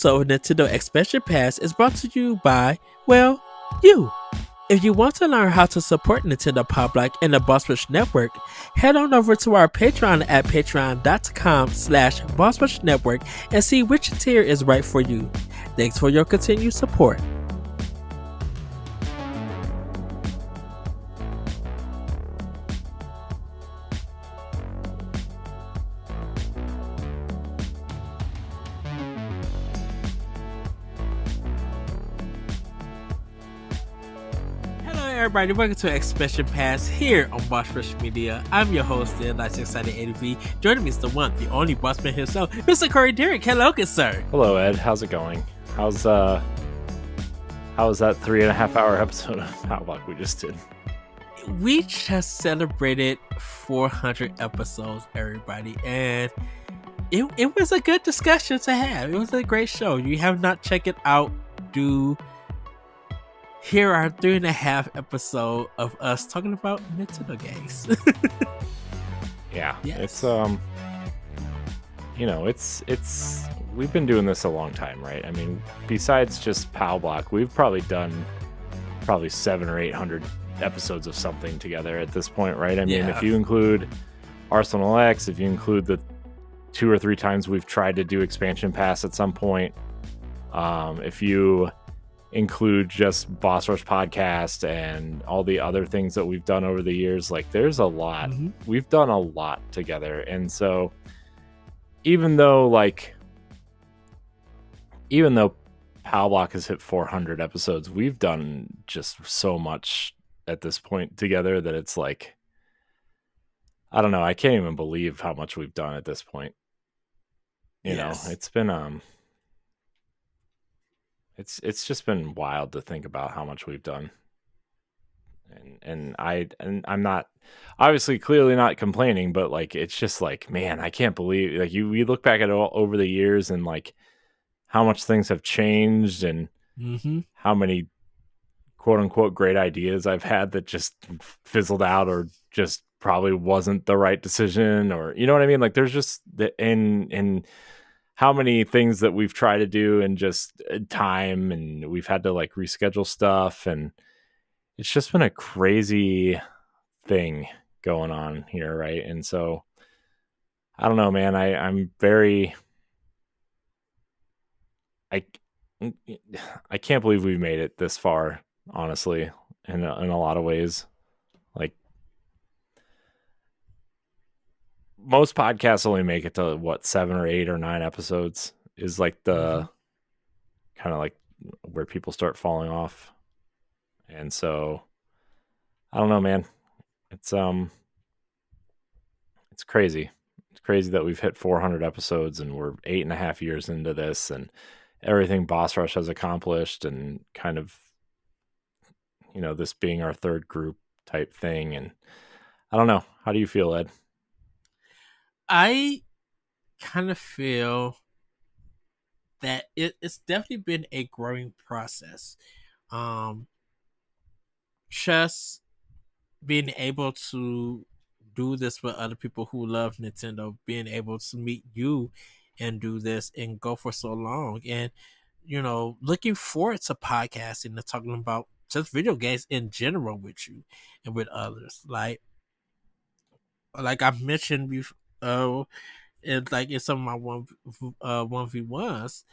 So Nintendo Expansion Pass is brought to you by, well, you. If you want to learn how to support Nintendo Pow Block and the Boss Rush Network, head on over to our Patreon at patreon.com/Boss Network and see which tier is right for you. Thanks for your continued support. Everybody, welcome to Expansion Pass here on Boss Rush Media. I'm your host, the Nice Excited ADV. Joining me is the one, the only Bossman himself, Mr. Corey Derrick. Hello, good sir. Hello, Ed. How's it going? How's that 3.5 hour episode of Pow Block we just did? We just celebrated 400 episodes, everybody, and it was a good discussion to have. It was a great show. You have not checked it out, here are 3.5 episode of us talking about Nintendo games. Yeah, yes. It's we've been doing this a long time, right? I mean, besides just Pow Block, we've probably done 700 or 800 episodes of something together at this point, right? I mean, if you include Arsenal X, if you include the 2 or 3 times we've tried to do Expansion Pass at some point, if you include just Boss Rush podcast and all the other things that we've done over the years, like there's a lot. We've done a lot together, and so even though Pow Block has hit 400 episodes, we've done just so much at this point together that it's like, I don't know, I can't even believe how much we've done at this point. You know, it's been it's just been wild to think about how much we've done. And I'm not, obviously, clearly not complaining, but like it's just like, man, I can't believe, like, we look back at it all over the years and like how much things have changed and how many quote unquote great ideas I've had that just fizzled out or just probably wasn't the right decision, or you know what I mean? Like there's just in how many things that we've tried to do and just time, and we've had to like reschedule stuff, and it's just been a crazy thing going on here, right? And so I don't know, man. I'm very I can't believe we've made it this far, honestly, in a lot of ways. Like most podcasts only make it to 7 or 8 or 9 episodes is like the kind of like where people start falling off. And so I don't know, man. It's crazy. It's crazy that we've hit 400 episodes and we're 8.5 years into this, and everything Boss Rush has accomplished, and kind of, you know, this being our third group type thing. And I don't know. How do you feel, Ed? I kind of feel that it's definitely been a growing process. Just being able to do this with other people who love Nintendo, being able to meet you and do this and go for so long, and you know, looking forward to podcasting and talking about just video games in general with you and with others. Like I've mentioned before, and like in some of my 1v1s,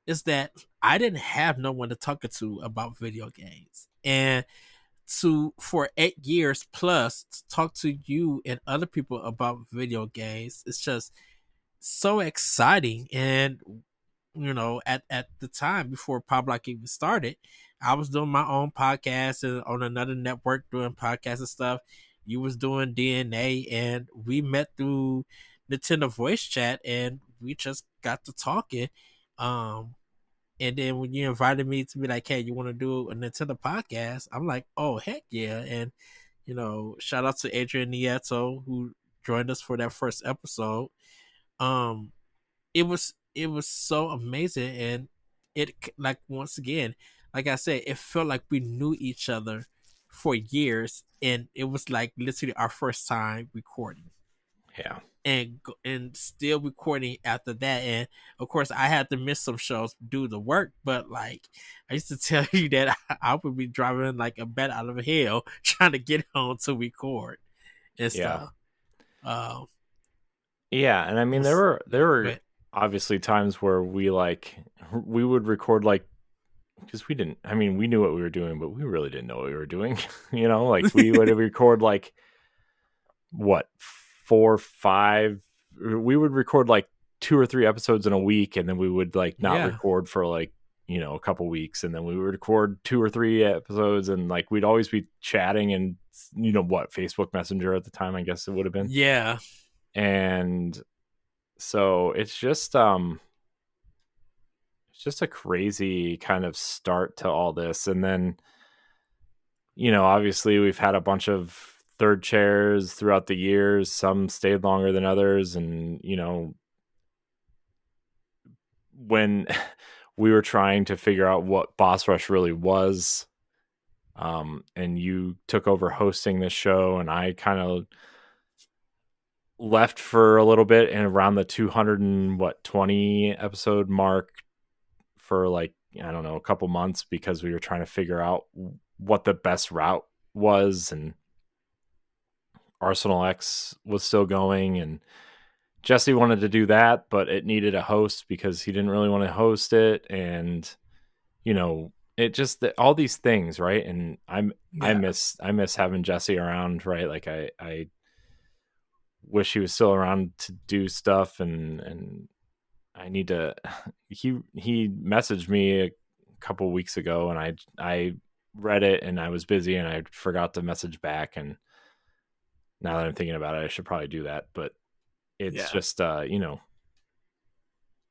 is that I didn't have no one to talk to about video games, and for 8 years plus to talk to you and other people about video games, it's just so exciting. And you know, at the time before Pow Block even started, I was doing my own podcast and on another network doing podcasts and stuff. You was doing DNA, and we met through Nintendo voice chat, and we just got to talking. And then when you invited me to be like, hey, you want to do a Nintendo podcast? I'm like, oh, heck yeah. And, you know, shout out to Adrian Nieto who joined us for that first episode. It was so amazing. And it, like, once again, like I said, it felt like we knew each other for years. And it was like literally our first time recording. Yeah. and still recording after that. And of course, I had to miss some shows due to work. But like, I used to tell you that I would be driving like a bat out of hell trying to get home to record and Yeah. stuff. Um, Yeah, and I mean there was were yeah, there were but obviously times where we would record like because we knew what we were doing, but we really didn't know what we were doing. Like we would record like what 4 5 we would record like 2 or 3 episodes in a week, and then we would like not yeah, record for like a couple weeks, and then we would record 2 or 3 episodes, and like we'd always be chatting and what, Facebook Messenger at the time, I guess it would have been. yeah, And so it's just a crazy kind of start to all this. And then obviously we've had a bunch of third chairs throughout the years. Some stayed longer than others. And when we were trying to figure out what Boss Rush really was, and you took over hosting this show, and I kind of left for a little bit, and around the 220 episode mark for like, I don't know, a couple months, because we were trying to figure out what the best route was. And Arsenal X was still going, and Jesse wanted to do that, but it needed a host because he didn't really want to host it. And it just, all these things, right? And I yeah, miss having Jesse around, right? Like I wish he was still around to do stuff. And I need to he messaged me a couple weeks ago, and I read it, and I was busy, and I forgot to message back. And now that I'm thinking about it, I should probably do that. But it's yeah. just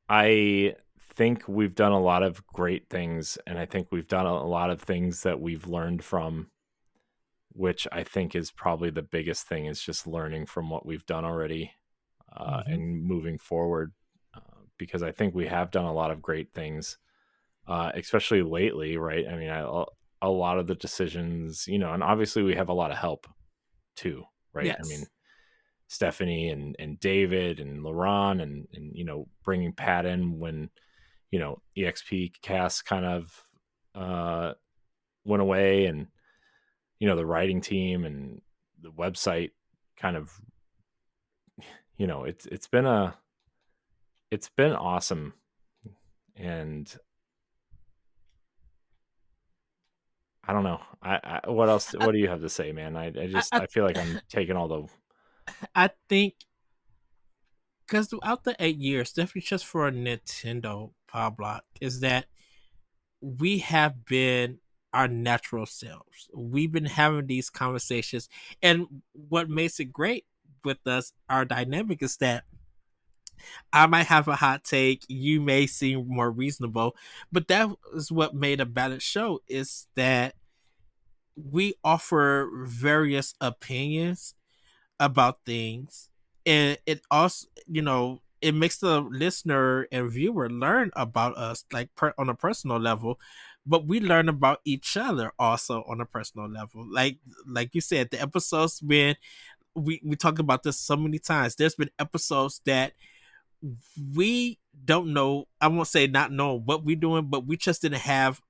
I think we've done a lot of great things, and I think we've done a lot of things that we've learned from, which I think is probably the biggest thing, is just learning from what we've done already, Hmm. and moving forward, because I think we have done a lot of great things, especially lately, right? I mean, a lot of the decisions, and obviously we have a lot of help too, right? I mean, Yes. Stephanie and David and Laron, and bringing Pat in when EXP cast kind of went away, and the writing team and the website kind of, it's been awesome. And I don't know. What else? I What do you have to say, man? I I, I feel like I'm taking all the. I think because throughout the 8 years, definitely just for a Nintendo Pow Block, is that we have been our natural selves. We've been having these conversations, and what makes it great with us, our dynamic, is that I might have a hot take, you may seem more reasonable, but that is what made a balanced show. Is that we offer various opinions about things, and it also, it makes the listener and viewer learn about us, like on a personal level, but we learn about each other also on a personal level. Like you said, the episodes been, we talked about this so many times. There's been episodes that we don't know, I won't say not know what we're doing, but we just didn't have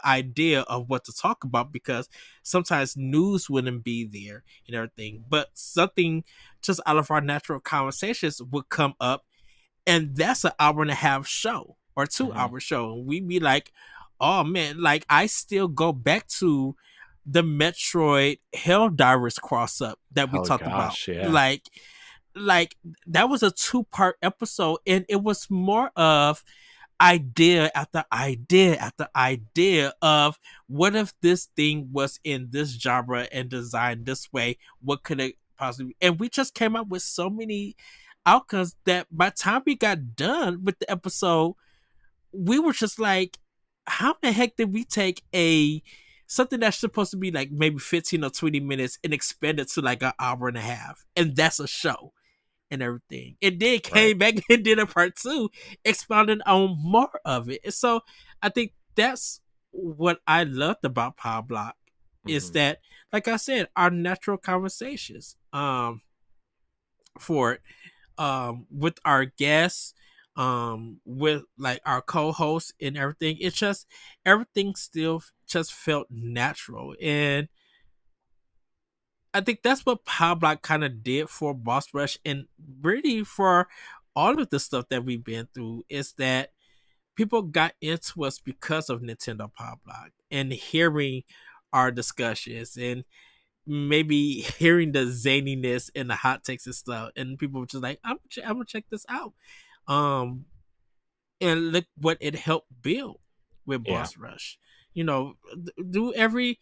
idea of what to talk about, because sometimes news wouldn't be there and everything, but something just out of our natural conversations would come up, and that's an hour and a half show or two Mhm. hour show, and we'd be like, oh man, like I still go back to the Metroid Helldivers cross up that we Oh talked about. gosh, yeah. Like that was a 2-part episode, and it was more of idea after idea after idea of, what if this thing was in this genre and designed this way, what could it possibly, and we just came up with so many outcomes that by the time we got done with the episode, we were just like, how the heck did we take a something that's supposed to be like maybe 15 or 20 minutes and expand it to like an hour and a half, and that's a show and everything. And then Right. came back and did a part two, expounding on more of it. And so I think that's what I loved about Power Block, is Hmm. that, like I said, our natural conversations. for it. With our guests, with like our co-hosts and everything. It's just everything still just felt natural, and I think that's what Power Block kind of did for Boss Rush, and really for all of the stuff that we've been through is that people got into us because of Nintendo Power Block and hearing our discussions and maybe hearing the zaniness and the hot takes and stuff, and people were just like, I'm gonna check this out. Um, and look what it helped build with Yeah. Boss Rush. You know, do every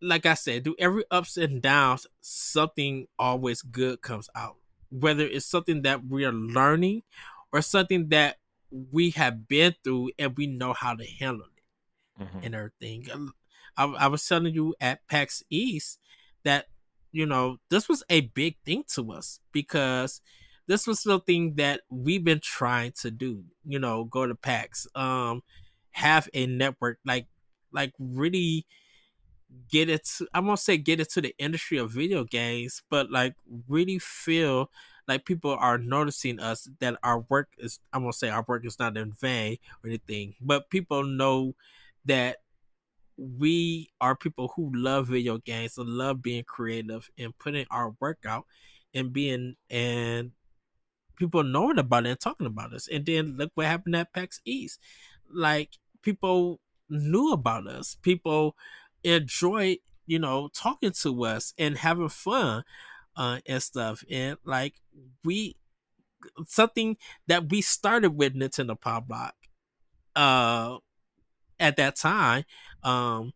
like I said, do every ups and downs, something always good comes out. Whether it's something that we are learning or something that we have been through and we know how to handle it Hmm. and everything. I was telling you at PAX East that, you know, this was a big thing to us because this was something that we've been trying to do, you know, go to PAX, have a network, like really get it to, I won't say get into the industry of video games, but like really feel like people are noticing us, that our work is, I won't say our work is not in vain or anything, but people know that we are people who love video games and love being creative and putting our work out and being, and people knowing about it and talking about us. And then look what happened at PAX East. Like people knew about us. People enjoyed, you know, talking to us and having fun and stuff. And like we, something that we started with Nintendo Power Block uh at that time, um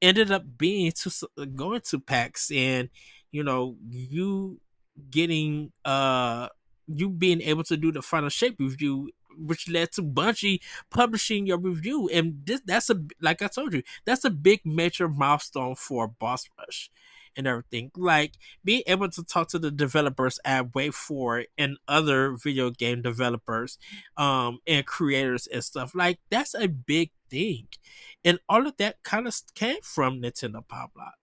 ended up being to going to PAX, and you know, you getting you being able to do the final shape review, which led to Bungie publishing your review. And this, that's a, like I told you, that's a big major milestone for Boss Rush and everything. Like being able to talk to the developers at Wait For It and other video game developers and creators and stuff, like that's a big thing. And all of that kind of came from Nintendo Power Block.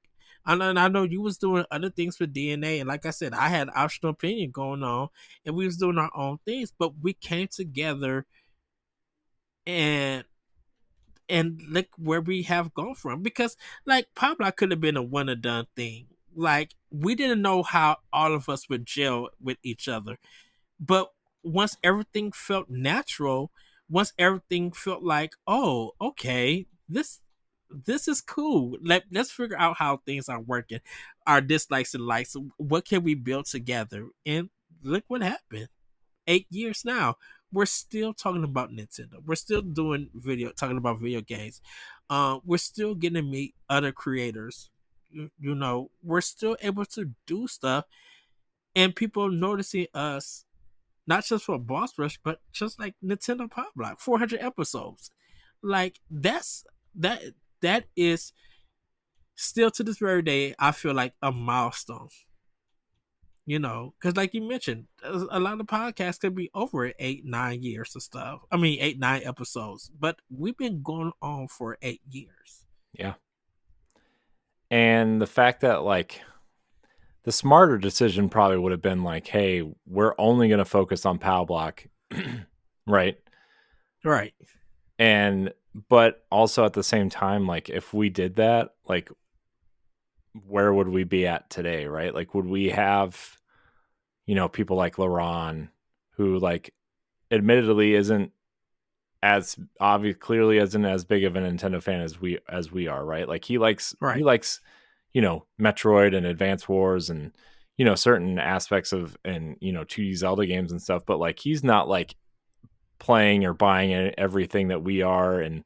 I know you was doing other things with DNA, and like I said, I had optional opinion going on, and we was doing our own things, but we came together and look where we have gone from. Because like Power Block could have been a one and done thing. Like we didn't know how all of us would gel with each other, but once everything felt natural, once everything felt like, oh, okay, this is cool. Let's figure out how things are working, our dislikes and likes. What can we build together? And look what happened. 8 years now, we're still talking about Nintendo. We're still doing talking about video games. We're still getting to meet other creators. You know, we're still able to do stuff, and people noticing us, not just for Boss Rush, but just like Nintendo Power Block, 400 episodes. Like that that is still to this very day, I feel like a milestone. You know, because like you mentioned, a lot of podcasts could be over 8, 9 years of stuff. I mean, 8, 9 episodes, but we've been going on for 8 years. Yeah. And the fact that like the smarter decision probably would have been like, hey, we're only going to focus on Pow Block. Right. Right. And, but also at the same time, like if we did that, like where would we be at today? Right. Like, would we have, people like LaRon, who like admittedly isn't as obvious, clearly isn't as big of a Nintendo fan as we are, right? Like he Right. likes, Metroid and Advance Wars and certain aspects of, and 2D Zelda games and stuff, but like he's not like playing or buying everything that we are. And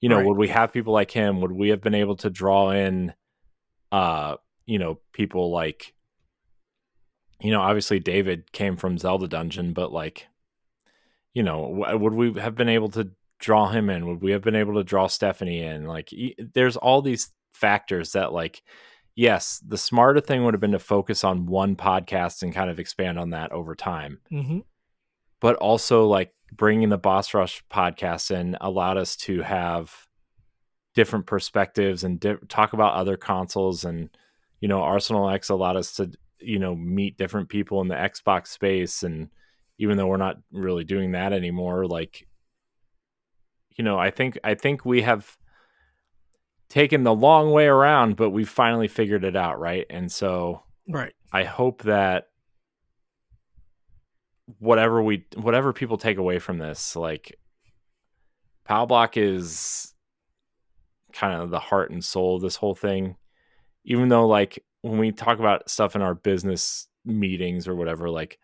Right. would we have people like him? Would we have been able to draw in people like, obviously David came from Zelda Dungeon, but like, would we have been able to draw him in? Would we have been able to draw Stephanie in? Like, there's all these factors that, like, yes, the smarter thing would have been to focus on one podcast and kind of expand on that over time. Mm-hmm. But also, like, bringing the Boss Rush podcast in allowed us to have different perspectives and talk about other consoles. And, Arsenal X allowed us to meet different people in the Xbox space. And even though we're not really doing that anymore, like, I think we have taken the long way around, but we've finally figured it out, right? And so Right. I hope that whatever people take away from this, like, Pow Block is kind of the heart and soul of this whole thing. Even though, like, when we talk about stuff in our business meetings or whatever, like,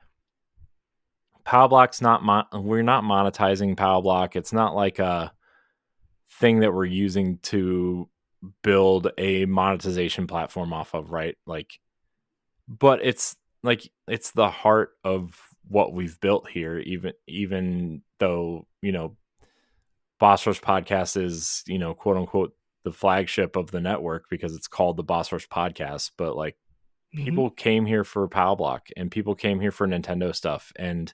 Pow Block's not we're not monetizing Pow Block. It's not like a thing that we're using to build a monetization platform off of, right? Like, but it's the heart of what we've built here, even though, Boss Rush Podcast is, quote unquote, the flagship of the network because it's called the Boss Rush Podcast. But, like, Hmm. people came here for Pow Block and people came here for Nintendo stuff. And,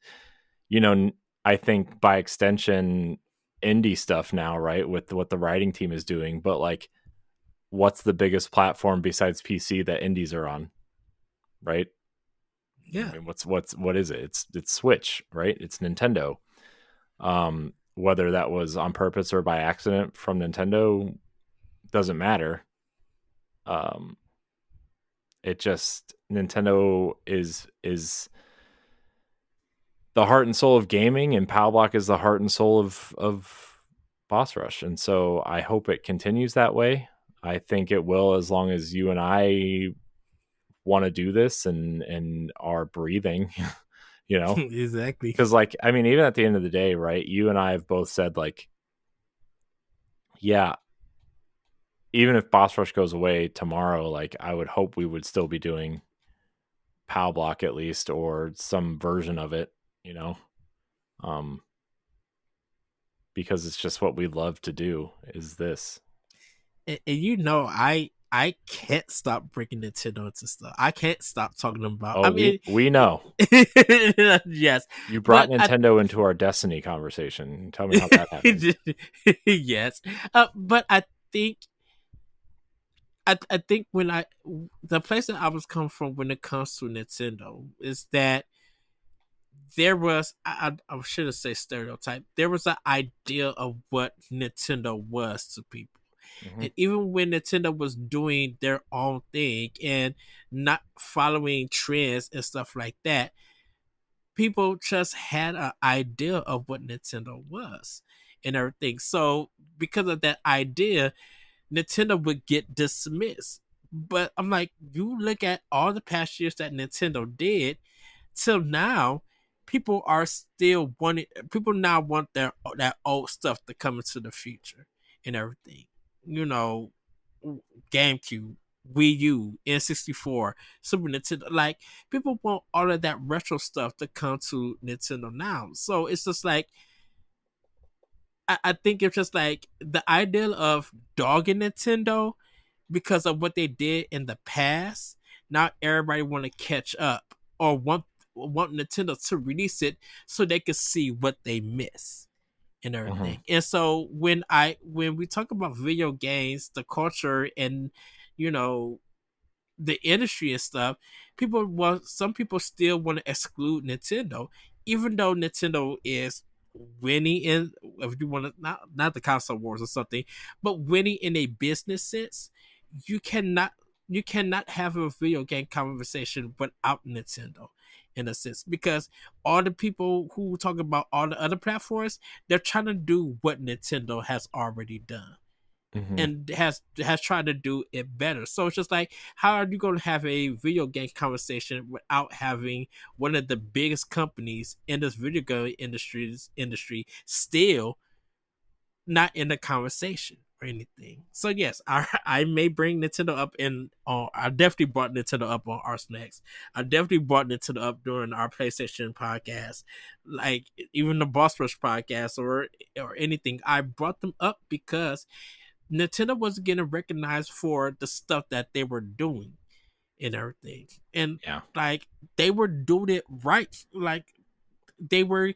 you know, I think by extension, indie stuff now, right? With what the writing team is doing. But, like, what's the biggest platform besides PC that indies are on, right? I Yeah. mean, what is it? It's Switch, right? It's Nintendo. Whether that was on purpose or by accident from Nintendo doesn't matter. Um, it just Nintendo is the heart and soul of gaming, and Pow Block is the heart and soul of Boss Rush. And so I hope it continues that way. I think it will, as long as you and I want to do this and are breathing, you know. Exactly. Because, like, I mean, even at the end of the day, right? You and I have both said, like, yeah, even if Boss Rush goes away tomorrow, like, I would hope we would still be doing Pow Block at least, or some version of it, you know, um, because it's just what we love to do is this. And I can't stop breaking Nintendo into stuff. I can't stop talking about. Oh, I we mean, we know. yes, You brought but I Nintendo into our Destiny conversation. Tell me how that happened. yes, but think I think when the place that I was come from when it comes to Nintendo is that there was I should have said stereotype. There was an idea of what Nintendo was to people. Mhm. And even when Nintendo was doing their own thing and not following trends and stuff like that, people just had an idea of what Nintendo was and everything. So because of that idea, Nintendo would get dismissed. But I'm like, you look at all the past years that Nintendo did till now, people are still wanting. People now want that old stuff to come into the future and everything. You know, GameCube, Wii U, N64, Super Nintendo. Like, people want all of that retro stuff to come to Nintendo now. So it's just like I think it's just like the idea of dogging Nintendo because of what they did in the past. Now everybody want to catch up or want Nintendo to release it so they can see what they miss and Mhm. everything. And so when we talk about video games, the culture and you know the industry and stuff, some people still want to exclude Nintendo, even though Nintendo is winning in, if you want to, not the console wars or something, but winning in a business sense. You cannot you cannot have a video game conversation without Nintendo in a sense, because all the people who talk about all the other platforms, they're trying to do what Nintendo has already done Mhm. and has tried to do it better. So it's just like, how are you going to have a video game conversation without having one of the biggest companies in this video game industry still not in the conversation or anything? So yes, I may bring Nintendo up in. I definitely brought Nintendo up on our snacks. I definitely brought Nintendo up during our PlayStation podcast, like even the Boss Rush podcast or anything. I brought them up because Nintendo wasn't getting recognized for the stuff that they were doing and everything. And Yeah. like they were doing it right. Like they were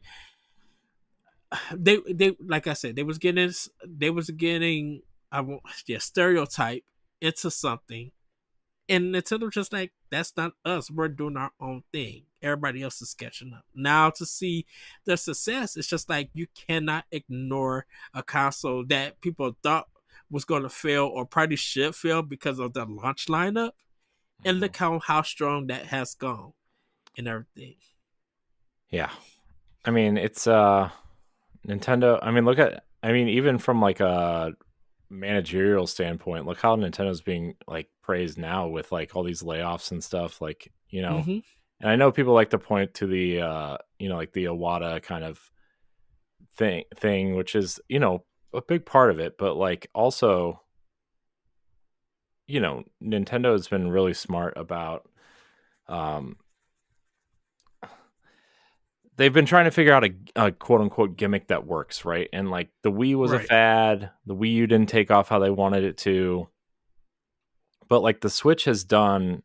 they like I said, they was getting I won't yeah, stereotype into something And Nintendo just like, that's not us. We're doing our own thing. Everybody else is catching up. Now to see the success, it's just like you cannot ignore a console that people thought was going to fail or probably should fail because of the launch lineup. And Mhm. look how strong that has gone and everything. Yeah. I mean, it's Nintendo. I mean, even from like a managerial standpoint, look how Nintendo's being like praised now with like all these layoffs and stuff. Like, Mm-hmm. and I know people like to point to the like the Iwata kind of thing, which is, a big part of it, but like also, Nintendo has been really smart about um they've been trying to figure out a quote unquote gimmick that works, right? And like the Wii was a Right. fad, the Wii U didn't take off how they wanted it to, but like the Switch has done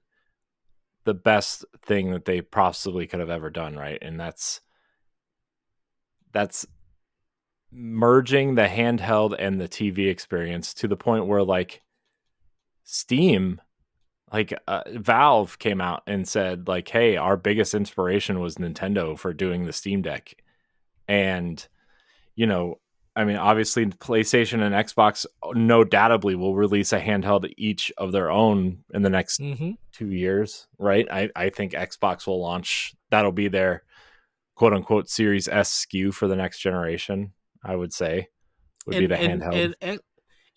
the best thing that they possibly could have ever done, right? And that's merging the handheld and the TV experience to the point where like Steam, like Valve came out and said like, "Hey, our biggest inspiration was Nintendo for doing the Steam Deck." And you know, I mean, obviously, PlayStation and Xbox no doubtably will release a handheld each of their own in the next Mm-hmm. 2 years, right? I think Xbox will launch, that'll be their quote unquote Series S SKU for the next generation, I would say, would be And the and handheld. and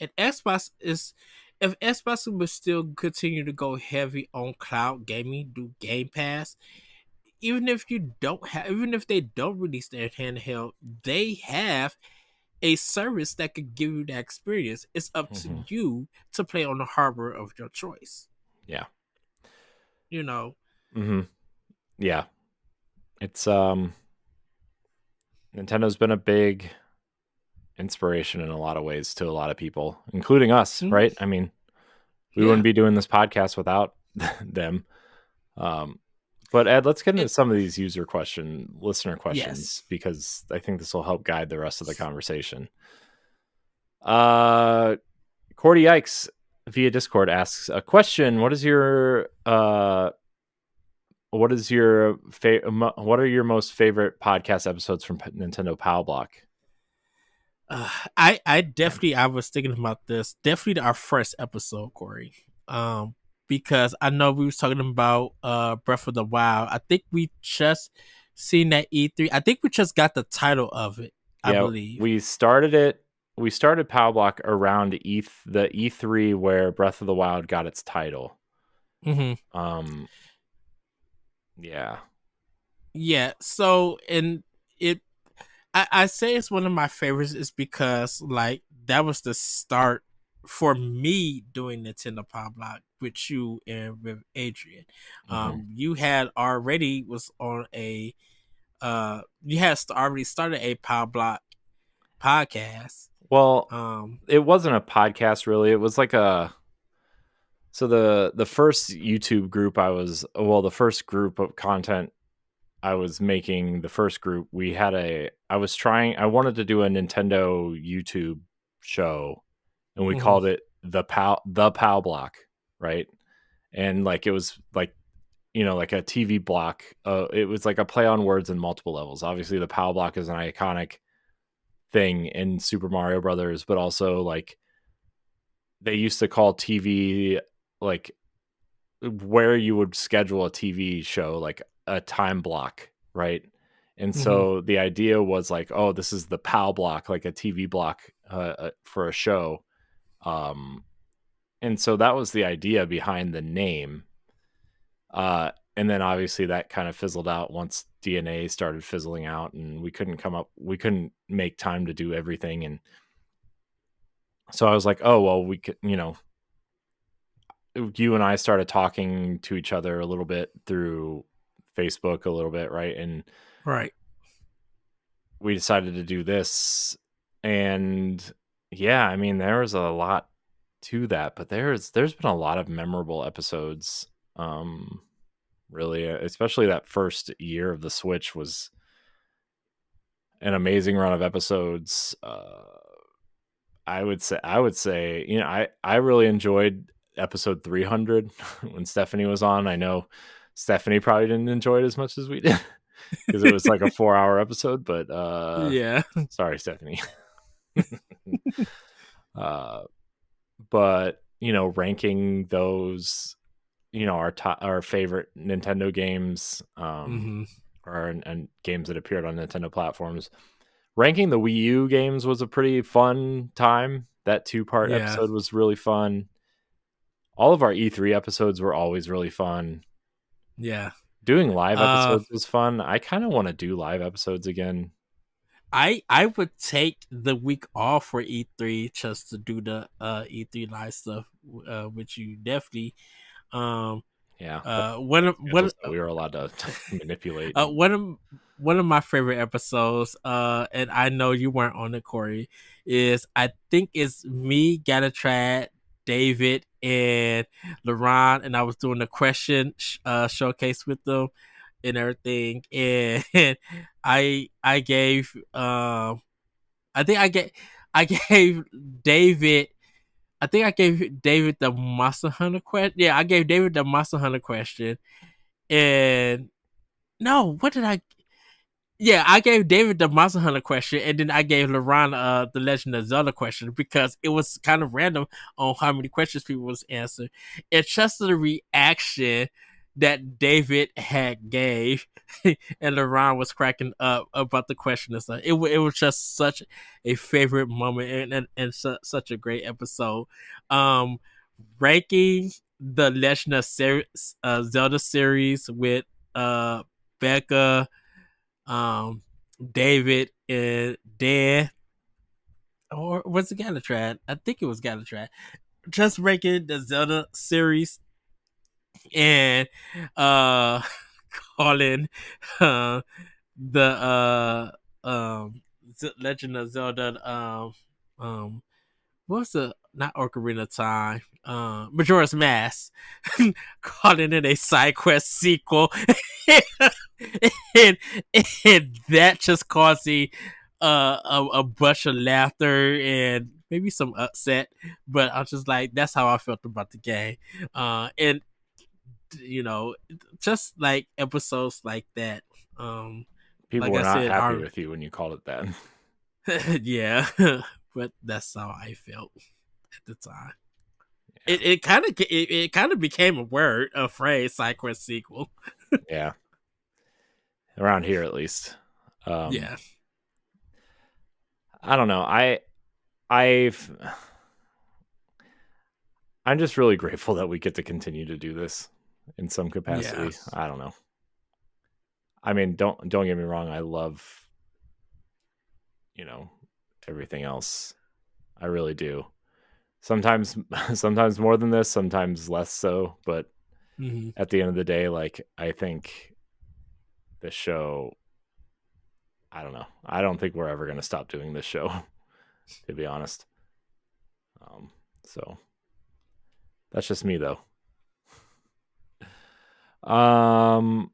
and Xbox is, if Xbox would still continue to go heavy on cloud gaming, do Game Pass, even if they don't release their handheld, they have a service that could give you that experience. It's up to Hmm. you to play on the hardware of your choice. Yeah. You know. Hmm. Yeah. It's Nintendo's been a big inspiration in a lot of ways to a lot of people, including us, Mhm. right? I mean, we wouldn't Yeah. be doing this podcast without them. Um, but Ed, let's get into And some of these listener yes. questions, because I think this will help guide the rest of the conversation. Uh, Cordy Yikes via Discord asks a question. What are your most favorite podcast episodes from Nintendo Pow Block? I definitely, I was thinking about this. Definitely our first episode, Corey. Um, because I know we was talking about Breath of the Wild. I think we just seen that E3. I think we just got the title of it, I Yeah, believe. we started it. We started Pow Block around the E3 where Breath of the Wild got its title. Hmm. Um, yeah. Yeah. So, and it, I say it's one of my favorites is because like that was the start for me doing Nintendo Power Block with you and with Adrian. Hmm. You had already was on you had already started a Power Block podcast. Well, Um, it wasn't a podcast really. It was like a so the first YouTube group the first group of content I was making, the first group, I wanted to do a Nintendo YouTube show, and we mhm, called it the Pow Block, right? And like it was like, like a TV block. It was like a play on words in multiple levels. Obviously, the Pow Block is an iconic thing in Super Mario Brothers, but also like they used to call TV like where you would schedule a TV show like a time block, right? And mhm, so the idea was like, oh, this is the POW block, like a TV block for a show. Um, and so that was the idea behind the name. And then obviously that kind of fizzled out once DNA started fizzling out, and we couldn't make time to do everything. And so I was like, oh, well, we could, you and I started talking to each other a little bit through Facebook a little bit, right? And right. we decided to do this. And yeah, I mean, there was a lot to that, but there's been a lot of memorable episodes. Really, especially that first year of the Switch was an amazing run of episodes. I would say, I really enjoyed episode 300 when Stephanie was on. I know Stephanie probably didn't enjoy it as much as we did because it was like a 4-hour episode, but Yeah. sorry, Stephanie. uh, but ranking those, our favorite Nintendo games, Mm-hmm. and games that appeared on Nintendo platforms. Ranking the Wii U games was a pretty fun time. That 2-part Yeah. episode was really fun. All of our E3 episodes were always really fun. Yeah. Doing live Uh, episodes was fun. I kind of want to do live episodes again. I would take the week off for E3 just to do the E3 live stuff with you. Definitely. Um, Yeah, that's uh, one of one schedules that we were allowed to manipulate. uh one of one of my favorite episodes, and I know you weren't on it, Corey, is I think it's me, Galatrad, David, and LeRon, and I was doing the question showcase with them and everything, and I gave I think I gave David I think I gave David the Monster Hunter question. Yeah, I gave David the Monster Hunter question, and no, what did I? Yeah, I gave David the Monster Hunter question, and then I gave LeRon the Legend of Zelda question because it was kind of random on how many questions people was answering. It's just the reaction that David had gave, and LeRon was cracking up about the question and stuff. It was just such a favorite moment and such a great episode. Um, Ranking the Legend of Zelda series with Becca, um, David, and Dan, or was it Galatrad? I think it was Galatrad. Just ranking the Zelda series and uh calling the Legend of Zelda what's the not Ocarina of Time, Majora's Mask, calling it a side quest sequel, and, and that just causing a bunch of laughter and maybe some upset. But I was just like, that's how I felt about the game, and you know, just like episodes like that. People Like were I not said, happy our with you when you called it that. yeah, but that's how I felt at the time. Yeah, It kind of became a word, a phrase, side quest sequel. yeah. Around here, at least. Um, Yeah, I don't know. I've I'm just really grateful that we get to continue to do this in some yeah, capacity. I don't know. I mean, don't get me wrong. I love, you know, everything else. I really do. Sometimes sometimes more than this, sometimes less so, but hmm at the end of the day, like, I think the show, I don't know. I don't think we're ever going to stop doing this show, to be honest. Um, so that's just me though. Um,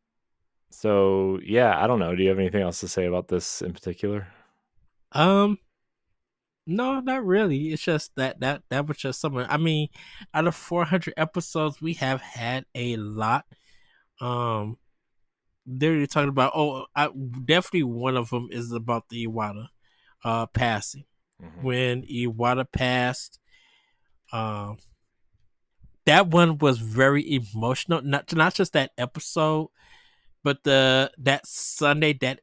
so yeah, I don't know. Do you have anything else to say about this in particular? Um, no, not really. It's just that was just something. I mean, out of 400 episodes, we have had a lot. Um, they're talking about. Definitely one of them is about the Iwata passing. Hmm. When Iwata passed, um, that one was very emotional. Not just that episode, but the that Sunday that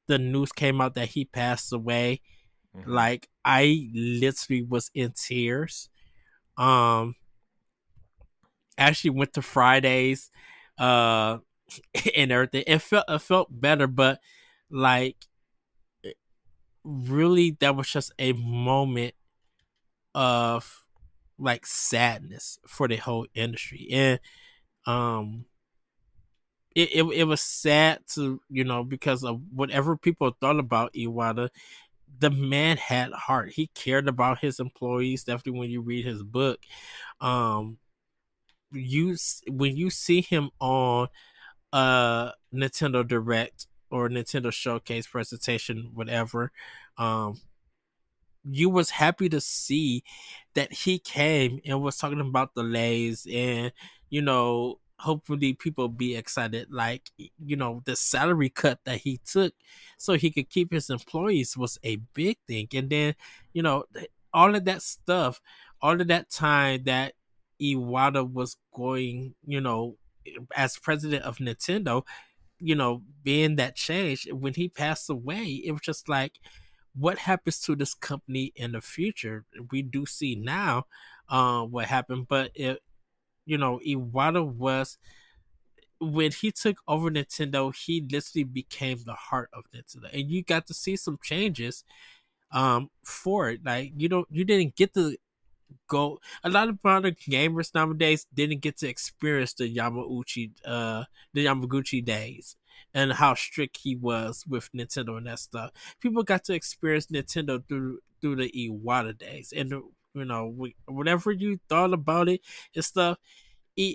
the news came out that he passed away. Hmm. Like I literally was in tears. Um, actually went to Fridays, uh, and everything. It felt better, but like really, that was just a moment of like sadness for the whole industry, and um, it was sad to because of whatever people thought about Iwata. The man had heart. He cared about his employees. Definitely, when you read his book, um, when you see him on Nintendo Direct or Nintendo Showcase presentation, whatever, um, you was happy to see that he came and was talking about delays and, hopefully people be excited. Like, the salary cut that he took so he could keep his employees was a big thing. And then, all of that stuff, all of that time that Iwata was going, as president of Nintendo, being that change, when he passed away, it was just like, what happens to this company in the future? We do see now what happened, but Iwata was, when he took over Nintendo, he literally became the heart of Nintendo, and you got to see some changes for it. Like, you didn't get to go. A lot of modern gamers nowadays didn't get to experience the Yamaguchi days and how strict he was with Nintendo and that stuff. People got to experience Nintendo through the Iwata days, and whatever you thought about it and stuff,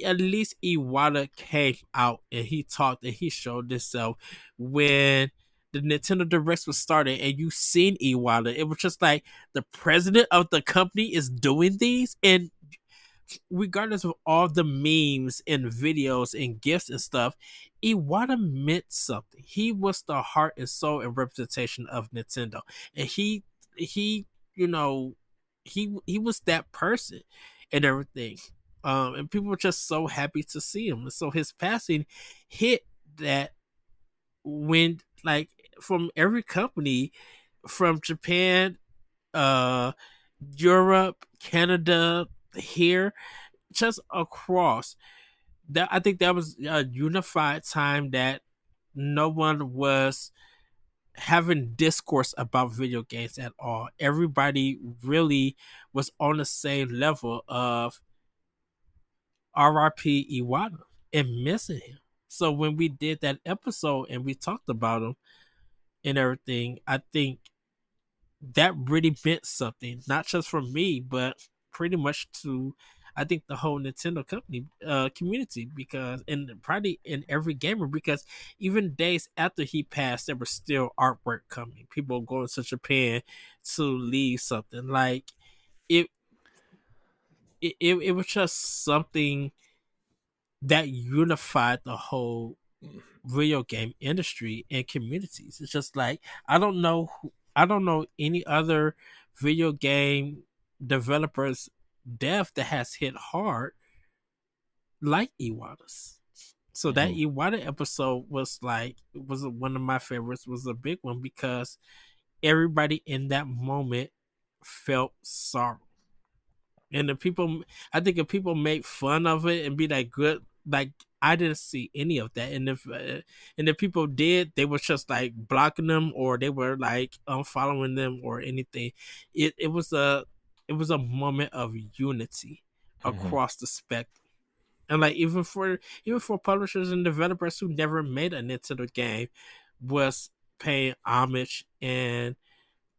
at least Iwata came out and he talked and he showed himself when the Nintendo Directs was started and you seen Iwata. It was just like the president of the company is doing these, and regardless of all the memes and videos and gifts and stuff, Iwata meant something. He was the heart and soul and representation of Nintendo, and he you know he was that person and everything. And people were just so happy to see him. And so his passing hit that when, like, from every company, from Japan, uh, Europe, Canada, here, just across, that I think that was a unified time that no one was having discourse about video games at all. Everybody really was on the same level of RIP Iwata and missing him. So when we did that episode and we talked about him and everything, I think that really meant something, not just for me, but pretty much to, I think, the whole Nintendo company community, because, and probably in every gamer, because even days after he passed, there was still artwork coming. People going to Japan to leave something. Like, it it was just something that unified the whole video game industry and communities. It's just like, I don't know any other video game developers dev that has hit hard like Iwata's. So that Hmm. Iwata episode was one of my favorites, was a big one because everybody in that moment felt sorrow. And the people, I think if people make fun of it and be like, good, like, I didn't see any of that. And if people did, they were just like blocking them, or they were like unfollowing them or anything. It was a moment of unity Hmm. across the spectrum. And like, even for publishers and developers who never made a Nintendo game, was paying homage and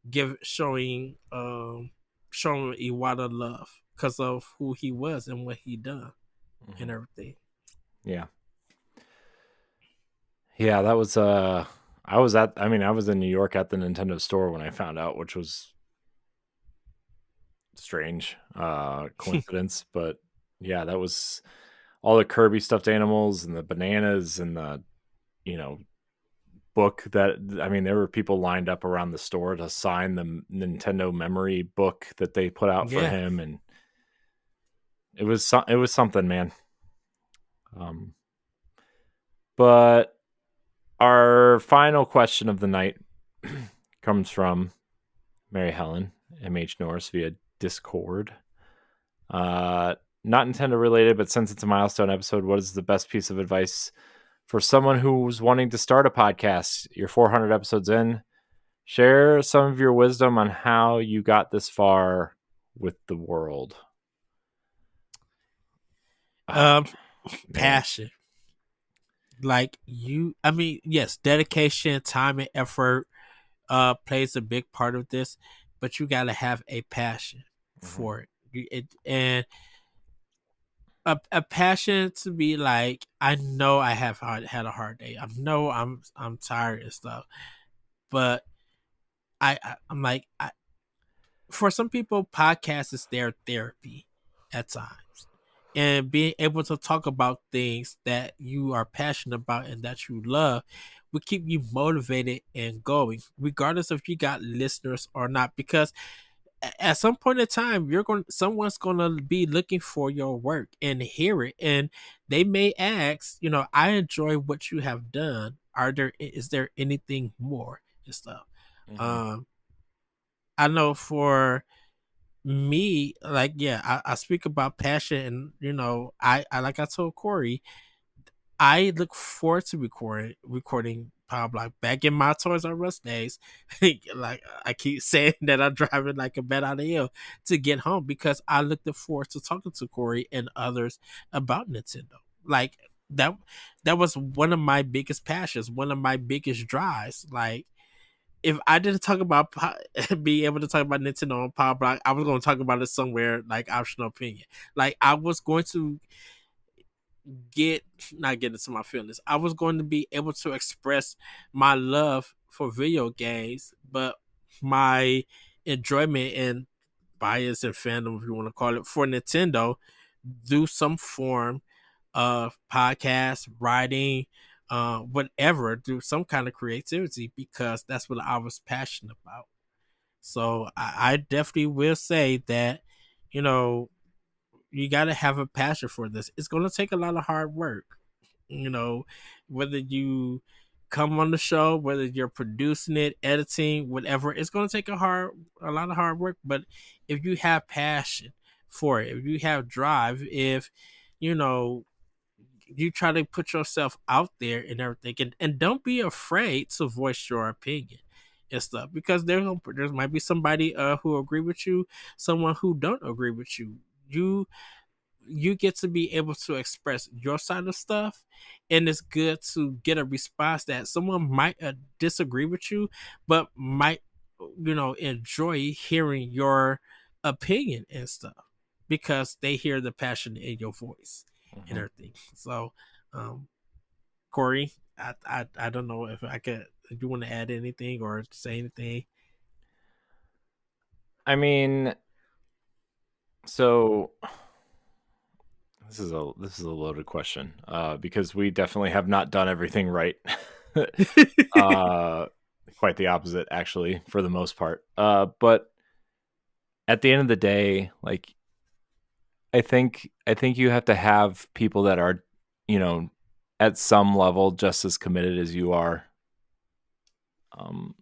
give showing Iwata love because of who he was and what he done and Hmm. everything. Yeah. Yeah, that was I was in New York at the Nintendo store when I found out, which was strange coincidence, but yeah, that was all the Kirby stuffed animals and the bananas and the, you know, book that, I mean, there were people lined up around the store to sign the Nintendo memory book that they put out for Yeah. him, and it was something, man. Um, but our final question of the night comes from Mary Helen MH Norris via Discord. Uh, Not Nintendo related, but since it's a milestone episode, what is the best piece of advice for someone who's wanting to start a podcast? You're 400 episodes in. Share some of your wisdom on how you got this far with the world. Ah, Um, man. Passion. Like, I mean, yes, dedication, time, and effort plays a big part of this, but you gotta have a passion Mhm. for it. And a passion to be like, I know I have had a hard day. I know I'm tired and stuff, but I'm like, for some people, podcast is their therapy at times. And being able to talk about things that you are passionate about and that you love will keep you motivated and going, regardless if you got listeners or not. Because at some point in time, someone's gonna be looking for your work and hear it, and they may ask, I enjoy what you have done. Is there anything more and stuff? Mhm. Um, I know for me, like, yeah, I speak about passion, and I like I told Corey, I look forward to recording Power Block back in my Toys R Us days. Like I keep saying that I'm driving like a bat out of the hill to get home because I looked forward to talking to Corey and others about Nintendo. Like that that was one of my biggest passions, one of my biggest drives. Like if I didn't talk about be able to talk about Nintendo on Power Block, I was going to talk about it somewhere like optional opinion. Like I was going to get not get into my feelings. I was going to be able to express my love for video games, but my enjoyment and bias and fandom, if you want to call it, for Nintendo through some form of podcast, writing, whatever, through some kind of creativity because that's what I was passionate about. So I definitely will say that, you know, you got to have a passion for this. It's going to take a lot of hard work, you know, whether you come on the show, whether you're producing it, editing, whatever, it's going to take a lot of hard work. But if you have passion for it, if you have drive, if, you know, you try to put yourself out there and everything, and don't be afraid to voice your opinion and stuff because there might be somebody who agree with you, someone who don't agree with you. You get to be able to express your side of stuff, and it's good to get a response that someone might disagree with you but might enjoy hearing your opinion and stuff because they hear the passion in your voice and Mhm. everything. So um Corey, I don't know if you want to add anything or say anything. I mean, so this is a loaded question, because we definitely have not done everything right. uh, Quite the opposite, actually, for the most part. But at the end of the day, like I think you have to have people that are, you know, at some level just as committed as you are. Um,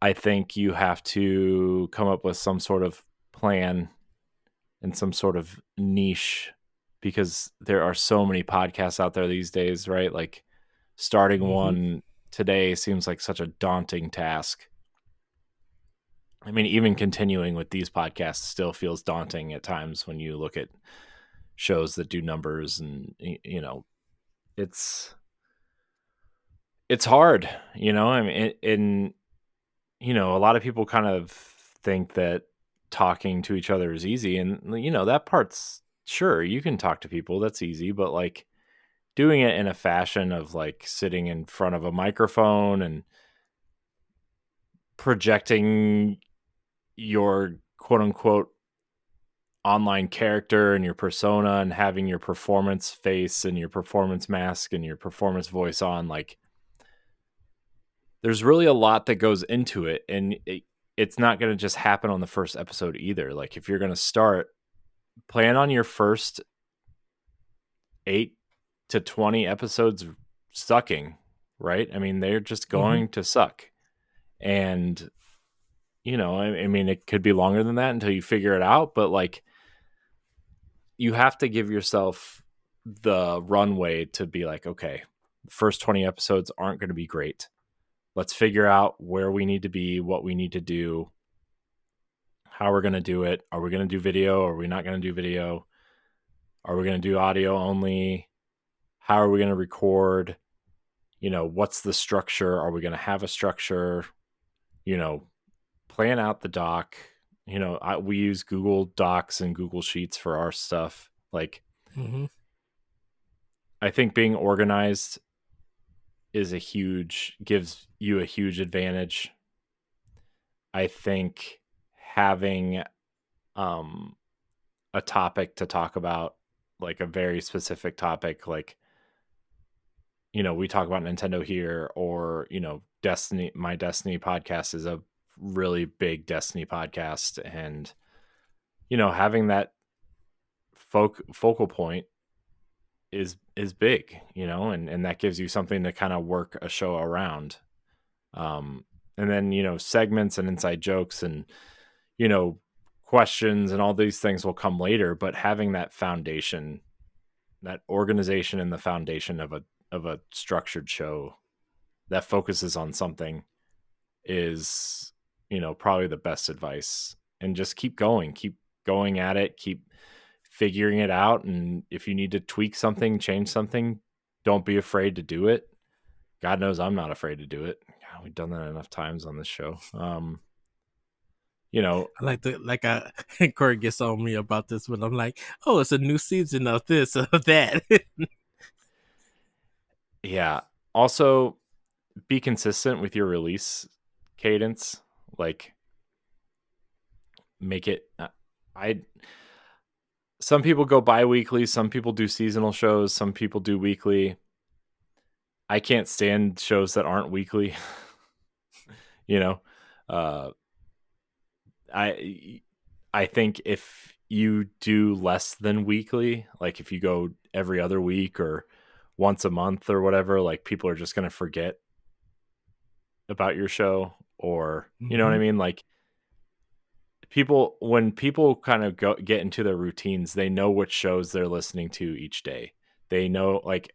I think you have to come up with some sort of plan and some sort of niche because there are so many podcasts out there these days, right? Like starting Hmm. one today seems like such a daunting task. I mean, even continuing with these podcasts still feels daunting at times when you look at shows that do numbers and it's it's hard, I mean, a lot of people kind of think that talking to each other is easy, and that part's sure you can talk to people, that's easy, but like doing it in a fashion of like sitting in front of a microphone and projecting your quote unquote online character and your persona and having your performance face and your performance mask and your performance voice on, like there's really a lot that goes into it, and it's not going to just happen on the first episode either. Like if you're going to start, plan on your first 8 to 20 episodes sucking, right? I mean, they're just Hmm. going to suck. And I mean, it could be longer than that until you figure it out, but like you have to give yourself the runway to be like, okay, the first 20 episodes aren't going to be great. Let's figure out where we need to be, what we need to do, how we're going to do it. Are we going to do video? Are we not going to do video? Are we going to do audio only? How are we going to record? What's the structure? Are we going to have a structure? You know, Plan out the doc. We use Google Docs and Google Sheets for our stuff. Like, Hmm. I think being organized gives you a huge advantage. I think having um a topic to talk about, like a very specific topic, like, we talk about Nintendo here, or, Destiny. My Destiny podcast is a really big Destiny podcast, and, having that focal point is big, and that gives you something to kind of work a show around. And then, segments and inside jokes and, you know, questions and all these things will come later, but having that foundation, that organization and the foundation of a structured show that focuses on something is, probably the best advice. And just keep going at it, keep figuring it out. And if you need to tweak something, change something, don't be afraid to do it. God knows I'm not afraid to do it. God, we've done that enough times on this show. You know, I like to like I Corey gets on me about this, but I'm like, oh, it's a new season of this of that. yeah. Also, be consistent with your release cadence. Like, make it. I Some people go bi-weekly, some people do seasonal shows, some people do weekly. I can't stand shows that aren't weekly. you know, uh, I I think if you do less than weekly, like if you go every other week or once a month or whatever, like people are just going to forget about your show, or you know what I hmm mean? Like, people, when people kind of get into their routines, they know which shows they're listening to each day. They know, like,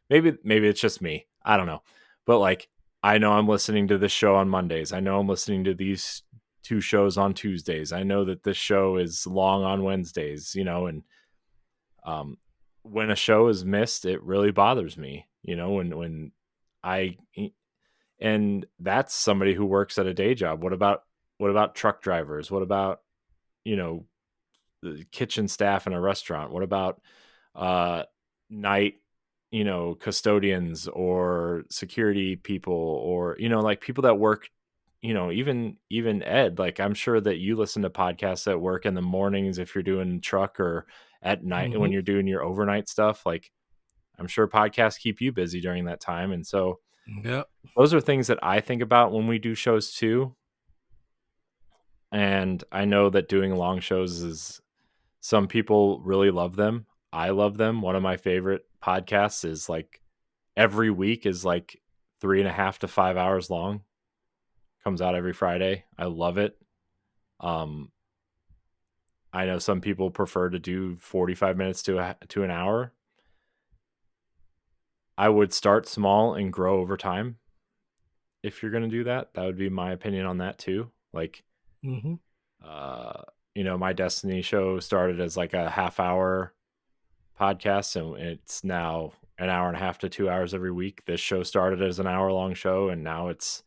maybe it's just me, I don't know, but like, I know I'm listening to this show on Mondays, I know I'm listening to these two shows on Tuesdays, I know that this show is long on Wednesdays, and um when a show is missed, it really bothers me, when I and that's somebody who works at a day job. What about truck drivers? What about, you know the kitchen staff in a restaurant? What about uh night, custodians or security people, or, like, people that work, even Ed, like, I'm sure that you listen to podcasts at work in the mornings if you're doing truck, or at night when hmm you're doing your overnight stuff. Like, I'm sure podcasts keep you busy during that time. And so Yep. those are things that I think about when we do shows too. And I know that doing long shows is, some people really love them. I love them. One of my favorite podcasts is like, every week is like 3.5 to 5 hours long. Comes out every Friday. I love it. Um, I know some people prefer to do 45 minutes to an hour. I would start small and grow over time. If you're going to do that, that would be my opinion on that too. Like, hmm uh, my Destiny show started as like a half hour podcast, and it's now an hour and a half to 2 hours every week. This show started as an hour long show, and now it's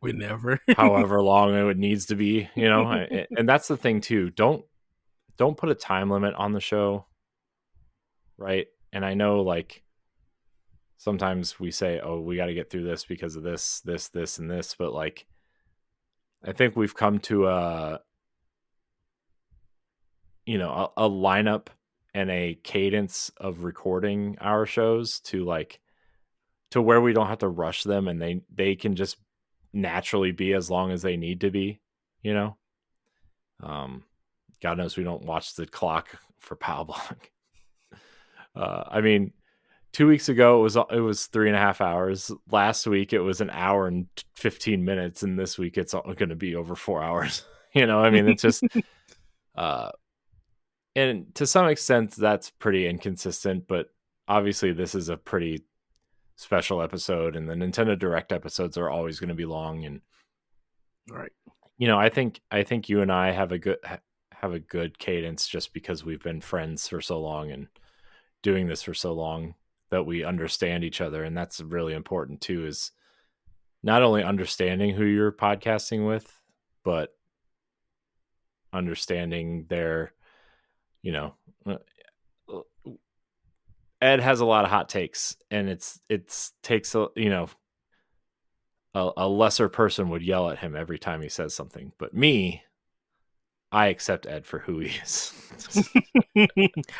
Whenever. however long it needs to be, and that's the thing too. Don't put a time limit on the show, right? And I know, like, sometimes we say, oh, we got to get through this because of this and this, but like, I think we've come to a lineup and a cadence of recording our shows, to where we don't have to rush them, and they can just naturally be as long as they need to be, you know. Um, God knows we don't watch the clock for Pow Block. I mean, 2 weeks ago it was 3.5 hours. Last week it was an hour and 15 minutes, and this week it's going to be over 4 hours. I mean, it's just, uh, and to some extent that's pretty inconsistent, but obviously this is a pretty special episode, and the Nintendo Direct episodes are always going to be long. And Right. I think you and I have a good cadence, just because we've been friends for so long and doing this for so long, that we understand each other. And that's really important too, is not only understanding who you're podcasting with, but understanding their, you know uh, Ed has a lot of hot takes, and it's takes a lesser person would yell at him every time he says something. But me, I accept Ed for who he is.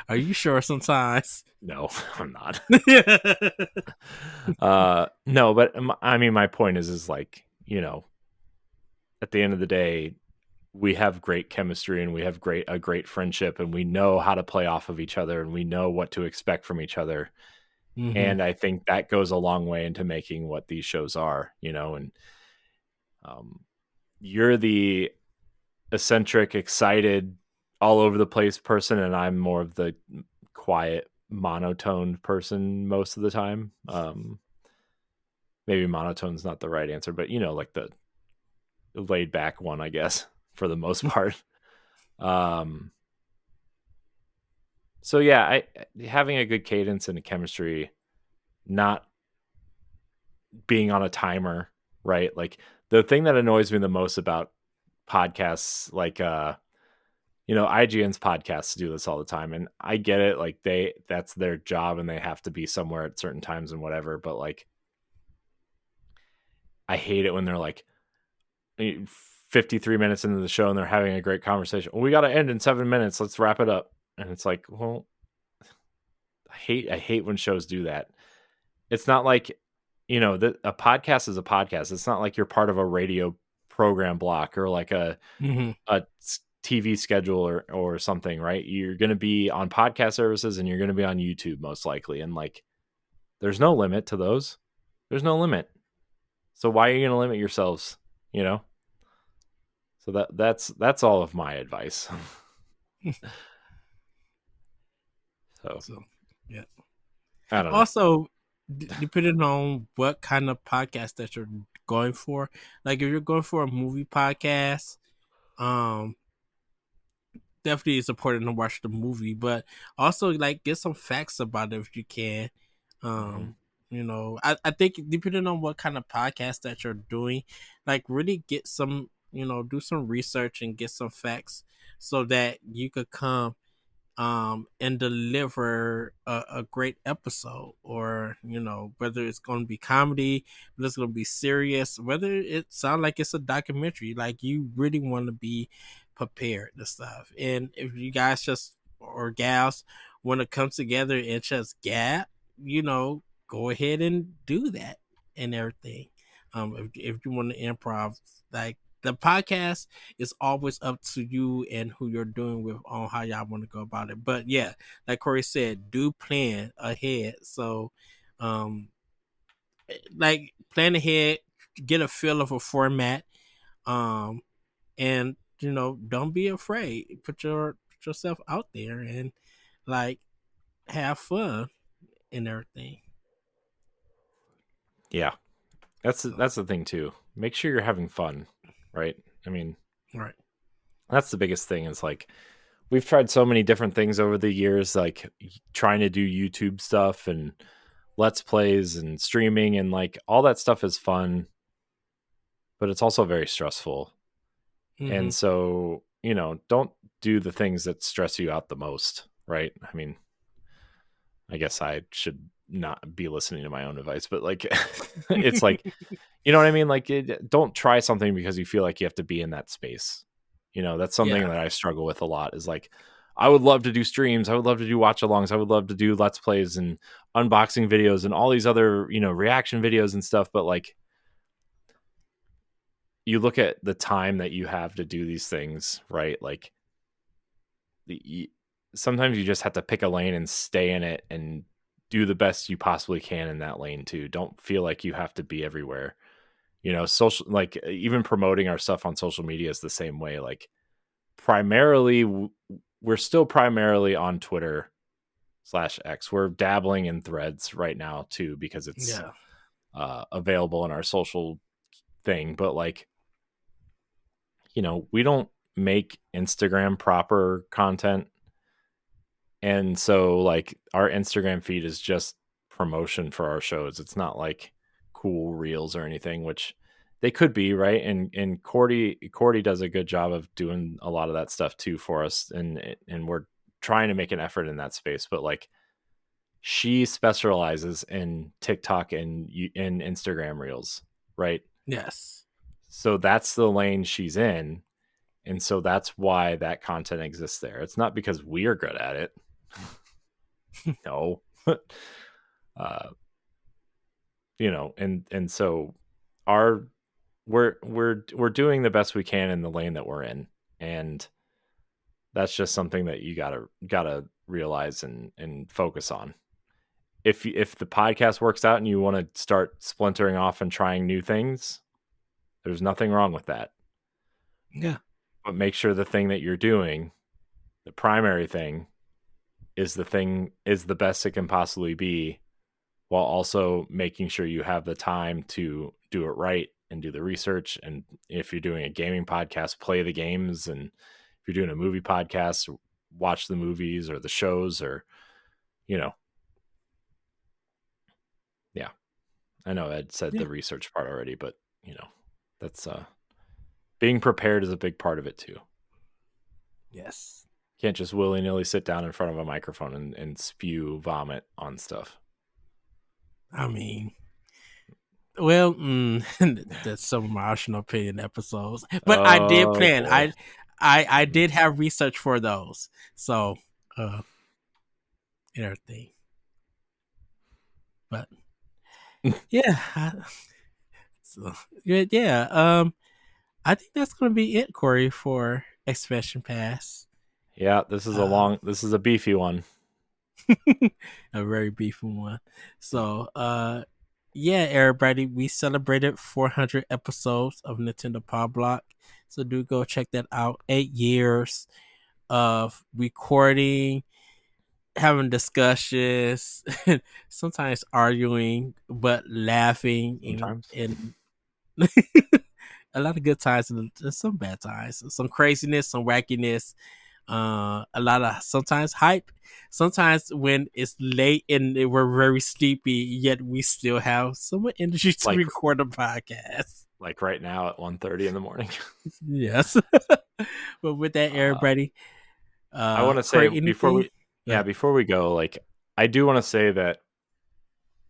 Are you sure sometimes? No, I'm not. No, but I mean, my point is like, at the end of the day, we have great chemistry and we have a great friendship, and we know how to play off of each other, and we know what to expect from each other. Hmm. And I think that goes a long way into making what these shows are, and um, you're the eccentric, excited, all over the place person, and I'm more of the quiet, monotone person most of the time. Maybe monotone's not the right answer, but like the laid back one, I guess, for the most part. Um, so yeah, having a good cadence and a chemistry, not being on a timer, right? Like the thing that annoys me the most about podcasts, like IGN's podcasts do this all the time, and I get it. Like that's their job, and they have to be somewhere at certain times and whatever. But like, I hate it when they're like 53 minutes into the show and they're having a great conversation. Well, we got to end in 7 minutes. Let's wrap it up. And it's like, well, I hate when shows do that. It's not like, a podcast is a podcast. It's not like you're part of a radio program block or like Hmm. a TV schedule or something, right? You're going to be on podcast services and you're going to be on YouTube most likely. And like, there's no limit to those. There's no limit. So why are you going to limit yourselves? You know? So that's all of my advice. So So, yeah. I don't know. Also, depending on what kind of podcast that you're going for, like if you're going for a movie podcast, um, definitely it's important to watch the movie, but also like get some facts about it if you can. Mhm. Um, I think depending on what kind of podcast that you're doing, like really get some, do some research and get some facts so that you could come and deliver a great episode, or whether it's going to be comedy, whether it's going to be serious, whether it sounds like it's a documentary, like you really want to be prepared and stuff. And if you guys just or gals want to come together and just gab, go ahead and do that and everything. If you want to improv, like the podcast, it's always up to you and who you're doing with on how y'all want to go about it. But yeah, like Corey said, do plan ahead. So, um, like plan ahead, get a feel of a format, um, and don't be afraid. Put yourself out there and like have fun and everything. Yeah. That's So, that's the thing too. Make sure you're having fun, right? I mean, right. that's the biggest thing is like we've tried so many different things over the years, like trying to do YouTube stuff and let's plays and streaming, and like all that stuff is fun, but it's also very stressful. Mm-hmm. And so, don't do the things that stress you out the most, right? I mean, I guess I should not be listening to my own advice, but like it's like, you know what I mean? Like don't try something because you feel like you have to be in that space. That's something Yeah. that I struggle with a lot is like I would love to do streams, I would love to do watch alongs, I would love to do let's plays and unboxing videos and all these other, reaction videos and stuff, but like you look at the time that you have to do these things, right? Like the sometimes you just have to pick a lane and stay in it and do the best you possibly can in that lane too. Don't feel like you have to be everywhere. Social, like even promoting our stuff on social media is the same way. Like primarily we're still primarily on Twitter/X. We're dabbling in Threads right now too because it's Yeah. available in our social thing, but like we don't make Instagram proper content. And so like our Instagram feed is just promotion for our shows. It's not like cool reels or anything, which they could be, right? And Cordy does a good job of doing a lot of that stuff too for us, and we're trying to make an effort in that space. But like she specializes in TikTok and in Instagram reels, right? Yes. So that's the lane she's in. And so that's why that content exists there. It's not because we are good at it. No. uh, and so our we're doing the best we can in the lane that we're in. And that's just something that you gotta realize and focus on. If the podcast works out and you want to start splintering off and trying new things, there's nothing wrong with that. Yeah. But make sure the thing that you're doing, the primary thing, is the best it can possibly be, while also making sure you have the time to do it right and do the research. And if you're doing a gaming podcast, play the games. And if you're doing a movie podcast, watch the movies or the shows, or, you know, yeah. I know Ed said Yeah. the research part already, but that's being prepared is a big part of it too. Yes. Can't just willy-nilly sit down in front of a microphone and spew vomit on stuff. I mean, well, that's some of my optional opinion episodes, but I did Oh plan. boy. I did have research for those, so and everything. But yeah, so, yeah. I think that's gonna be it, Corey, for Expansion Pass. Yeah, Uh, this is a beefy one. a very beefy one. So, yeah, everybody, we celebrated 400 episodes of Nintendo Pow Block. So do go check that out. 8 years of recording, having discussions, sometimes arguing, but laughing Sometimes. and a lot of good times and some bad times, some craziness, some wackiness, a lot of sometimes hype, sometimes when it's late and we're very sleepy, yet we still have so much energy to Like record a podcast. like right now at 1:30 in the morning. Yes. But with that, uh, everybody, I want to say Corey, anything? But before we go, like, I do want to say that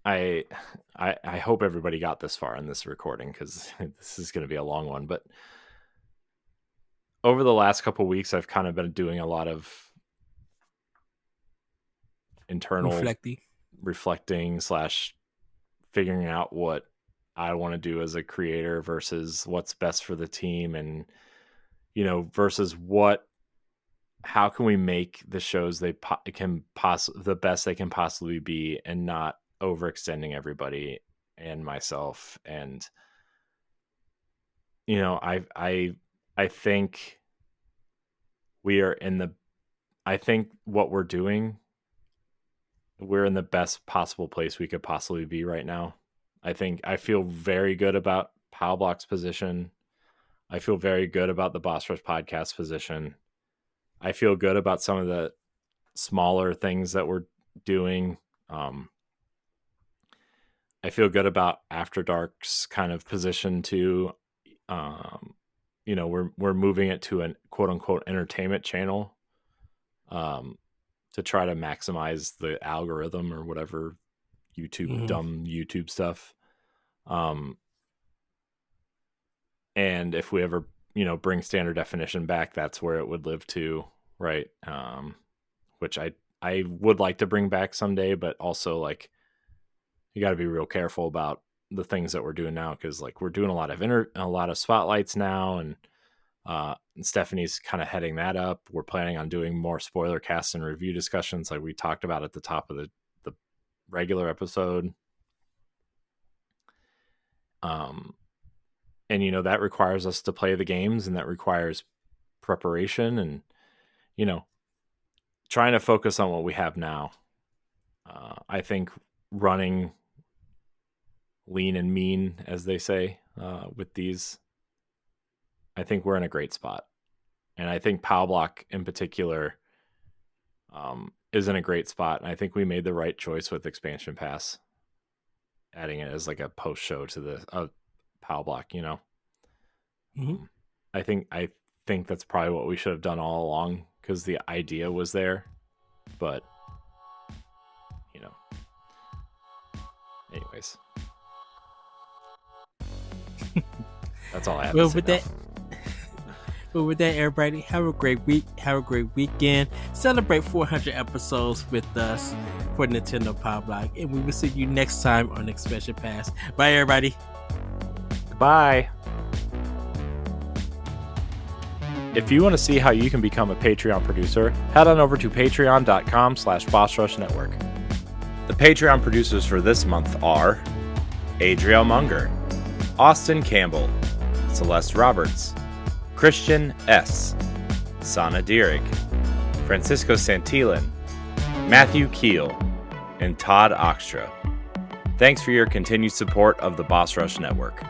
I I hope everybody got this far in this recording, because this is going to be a long one. But over the last couple of weeks, I've kind of been doing a lot of internal reflecting. reflecting slash figuring out what I want to do as a creator versus what's best for the team, and versus how can we make the shows the best they can possibly be, and not overextending everybody and myself. And I think we are in the I think what we're in the best possible place we could possibly be right now. I feel very good about Pow Block's position. I feel very good about the Boss Rush podcast position. I feel good about some of the smaller things that we're doing. Um, I feel good about After Dark's kind of position too. Um, we're moving it to a quote unquote entertainment channel, um, to try to maximize the algorithm or whatever Mhm. dumb YouTube stuff. Um, and if we ever bring standard definition back, that's where it would live too, right? Which I would like to bring back someday, but also, like, you got to be real careful about the things that we're doing now, because, like, we're doing a lot of spotlights now, and Stephanie's kind of heading that up. We're planning on doing more spoiler casts and review discussions, like we talked about at the top of the regular episode. Um, and that requires us to play the games, and that requires preparation, and trying to focus on what we have now. I think running lean and mean, as they say, with these, I think we're in a great spot. And I think Pow Block in particular, is in a great spot. And I think we made the right choice with Expansion Pass, adding it as like a post show to the Pow Block. Mhm. Um, I think that's probably what we should have done all along, because the idea was there. But you know, anyways. That's all I have Well, to say with now. that, well, with that, everybody, have a great week. Have a great weekend. Celebrate 400 episodes with us for Nintendo Pow Block, and we will see you next time on Expansion Pass. Bye, everybody. Goodbye. If you want to see how you can become a Patreon producer, head on over to patreon.com/BossRushNetwork. The Patreon producers for this month are Adriel Munger, Austin Campbell, Celeste Roberts, Christian S., Sana Dierig, Francisco Santillan, Matthew Keel, and Todd Oxtra. Thanks for your continued support of the Boss Rush Network.